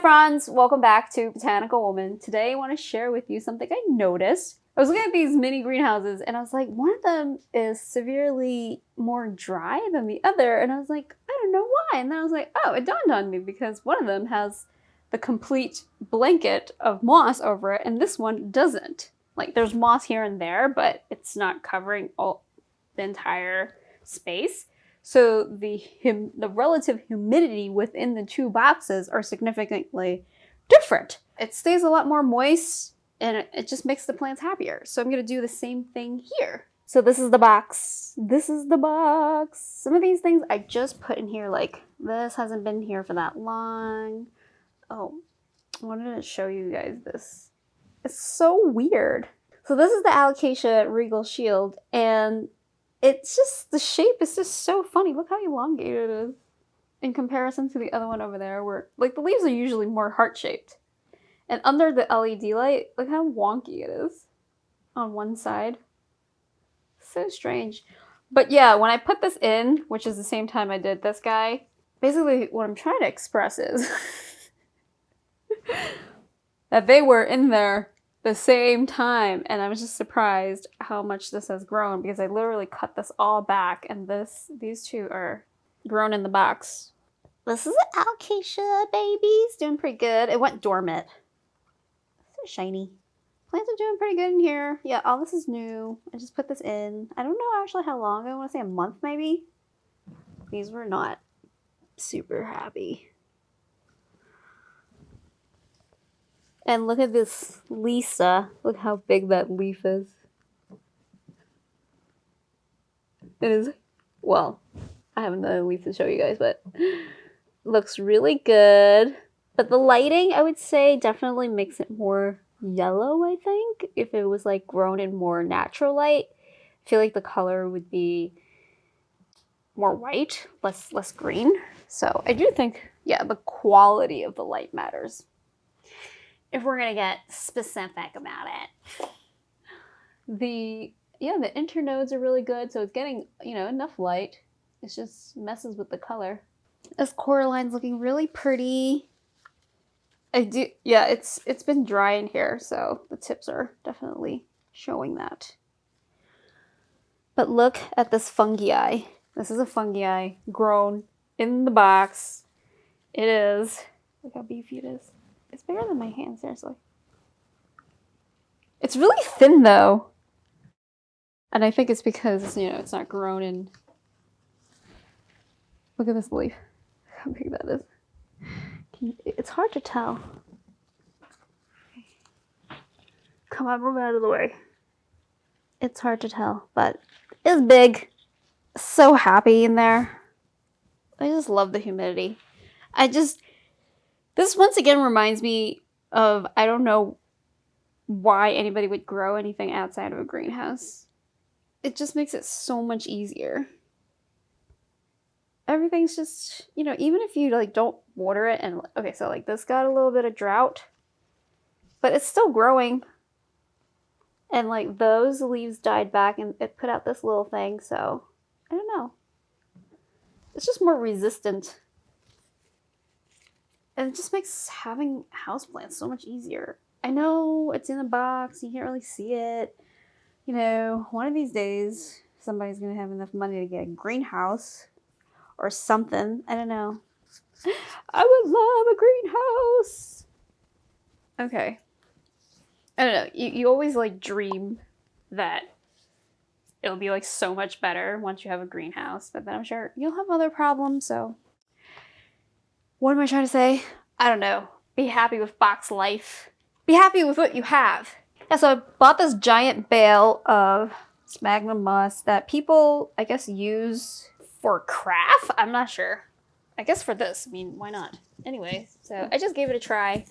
Fronds! Welcome back to Botanical Woman. Today I want to share with you something I noticed. I was looking at these mini greenhouses and I was like, one of them is severely more dry than the other, and I was like, I don't know why. And then I was like, oh, it dawned on me because one of them has the complete blanket of moss over it and this one doesn't. Like, there's moss here and there, but it's not covering all the entire space. So the relative humidity within the two boxes are significantly different. It stays a lot more moist and it just makes the plants happier. So I'm gonna do the same thing here. So this is the box. This is the box. Some of these things I just put in here, like this hasn't been here for that long. Oh, I wanted to show you guys this. It's so weird. So this is the Alocasia Regal Shield, and it's just, the shape is just so funny. Look how elongated it is in comparison to the other one over there where, like, the leaves are usually more heart-shaped. And under the LED light, look how wonky it is on one side. So strange. But yeah, when I put this in, which is the same time I did this guy, basically what I'm trying to express is that they were in there the same time, and I was just surprised how much this has grown because I literally cut this all back, and these two are grown in the box. This is an Alocasia baby. It's doing pretty good. It went dormant. So shiny. Plants are doing pretty good in here. Yeah, all this is new. I just put this in. I don't know actually how long. I want to say a month maybe. These were not super happy. And look at this Lisa. Look how big that leaf is. It is, well, I have another leaf to show you guys, but looks really good. But the lighting, I would say, definitely makes it more yellow, I think. If it was like grown in more natural light, I feel like the color would be more white, less green. So I do think, yeah, the quality of the light matters, if we're gonna get specific about it. The internodes are really good, so it's getting, enough light. It just messes with the color. This Coraline's looking really pretty. It's been dry in here, so the tips are definitely showing that. But look at this fungi. This is a fungi grown in the box. It is, look how beefy it is. It's bigger than my hand, seriously. It's really thin though. And I think it's because, it's not grown in. Look at this leaf. How big that is. It's hard to tell. Come on, move out of the way. It's hard to tell, but it's big. So happy in there. I just love the humidity. This once again reminds me of, I don't know why anybody would grow anything outside of a greenhouse. It just makes it so much easier. Everything's just, even if you like don't water it, and okay, so like this got a little bit of drought, but it's still growing. And like those leaves died back and it put out this little thing, so I don't know. It's just more resistant. And it just makes having houseplants so much easier. I know it's in a box, you can't really see it. One of these days, somebody's gonna have enough money to get a greenhouse or something. I don't know. I would love a greenhouse. Okay. I don't know. You always like dream that it'll be like so much better once you have a greenhouse, but then I'm sure you'll have other problems, so. What am I trying to say? I don't know. Be happy with box life. Be happy with what you have. Yeah, so I bought this giant bale of sphagnum moss that people, I guess, use for craft? I'm not sure. I guess for this. I mean, why not? Anyway, so I just gave it a try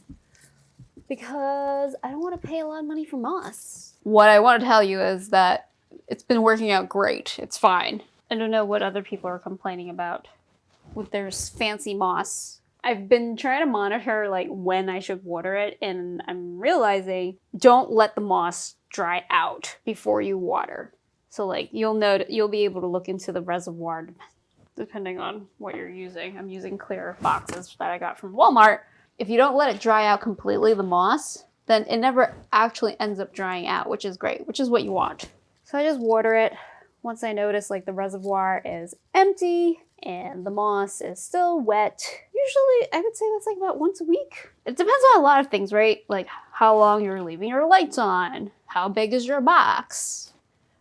because I don't want to pay a lot of money for moss. What I want to tell you is that it's been working out great. It's fine. I don't know what other people are complaining about with their fancy moss. I've been trying to monitor like when I should water it, and I'm realizing don't let the moss dry out before you water. So like you'll be able to look into the reservoir depending on what you're using. I'm using clear boxes that I got from Walmart, if you don't let it dry out completely, the moss, then it never actually ends up drying out, which is great, which is what you want. So I just water it once I notice like the reservoir is empty and the moss is still wet. Usually I would say that's like about once a week. It depends on a lot of things, right? Like how long you're leaving your lights on, how big is your box,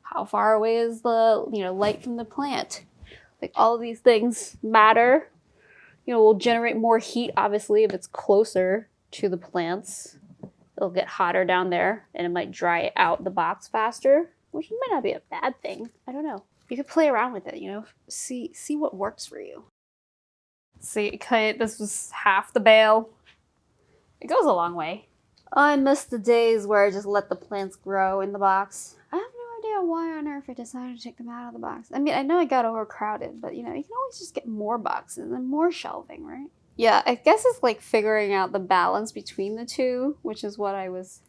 how far away is the light from the plant. Like all of these things matter. Will generate more heat obviously if it's closer to the plants. It'll get hotter down there and it might dry out the box faster, which might not be a bad thing. I don't know. You could play around with it, see what works for you. See, okay, this was half the bale. It goes a long way. I miss the days where I just let the plants grow in the box. I have no idea why on earth I decided to take them out of the box. I mean, I know I got overcrowded, but you can always just get more boxes and more shelving, right? Yeah, I guess it's like figuring out the balance between the two, which is what I was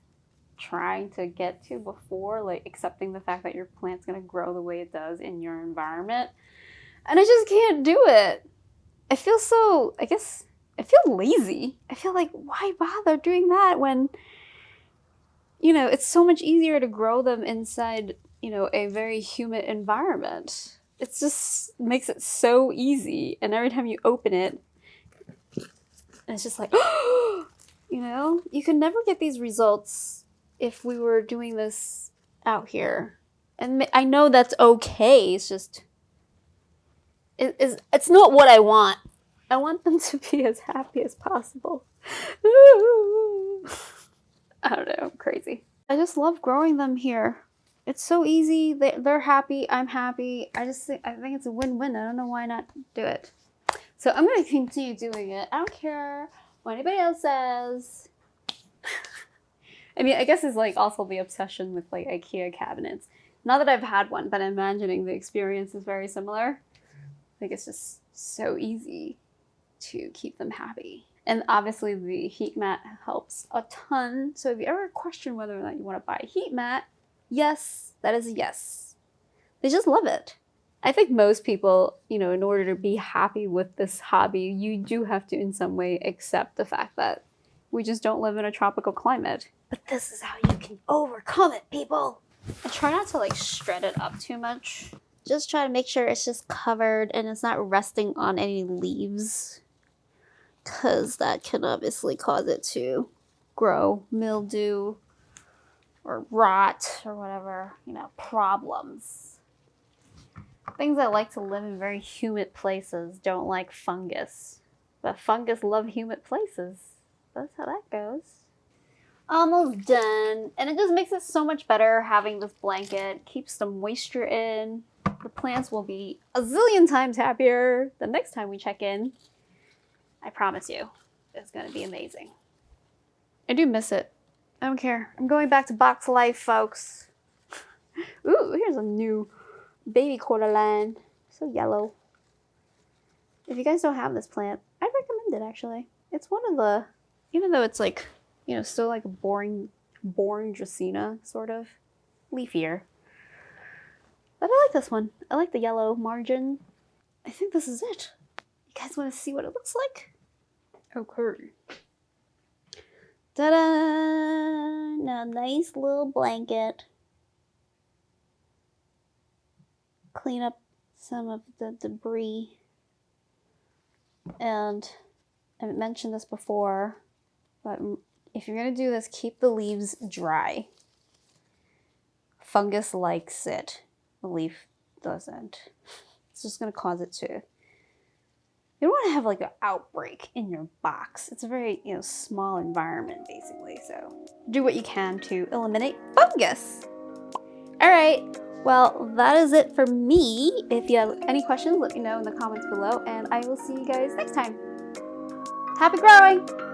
trying to get to before, like accepting the fact that your plant's gonna grow the way it does in your environment. And I just can't do it. I feel lazy. I feel like, why bother doing that when, it's so much easier to grow them inside, a very humid environment. It just makes it so easy. And every time you open it, it's just like, you can never get these results if we were doing this out here. And I know that's okay. It's just, it's not what I want. I want them to be as happy as possible. I don't know, I'm crazy. I just love growing them here. It's so easy. They're happy. I'm happy. I think it's a win-win. I don't know why not do it. So I'm going to continue doing it. I don't care what anybody else says. I mean, I guess it's like also the obsession with like IKEA cabinets. Not that I've had one, but I'm imagining the experience is very similar. Like it's just so easy to keep them happy. And obviously the heat mat helps a ton. So if you ever question whether or not you want to buy a heat mat, yes, that is a yes. They just love it. I think most people, in order to be happy with this hobby, you do have to in some way accept the fact that we just don't live in a tropical climate. But this is how you can overcome it, people. I try not to like shred it up too much. Just try to make sure it's just covered and it's not resting on any leaves, because that can obviously cause it to grow mildew or rot or whatever, problems. Things that like to live in very humid places don't like fungus, but fungus love humid places. That's how that goes. Almost done. And it just makes it so much better having this blanket. Keeps the moisture in. The plants will be a zillion times happier the next time we check in. I promise you, it's going to be amazing. I do miss it. I don't care. I'm going back to box life, folks. Ooh, here's a new baby cordyline. So yellow. If you guys don't have this plant, I'd recommend it actually. It's one of the, even though it's like, still like a boring Dracaena, sort of. Leafier. But I like this one. I like the yellow margin. I think this is it. You guys want to see what it looks like? Okay. Ta-da! Now, nice little blanket. Clean up some of the debris. And I mentioned this before, but if you're going to do this, keep the leaves dry. Fungus likes it. The leaf doesn't. It's just going to cause it to. You don't want to have like an outbreak in your box. It's a very, small environment basically. So do what you can to eliminate fungus. All right. Well, that is it for me. If you have any questions, let me know in the comments below, and I will see you guys next time. Happy growing!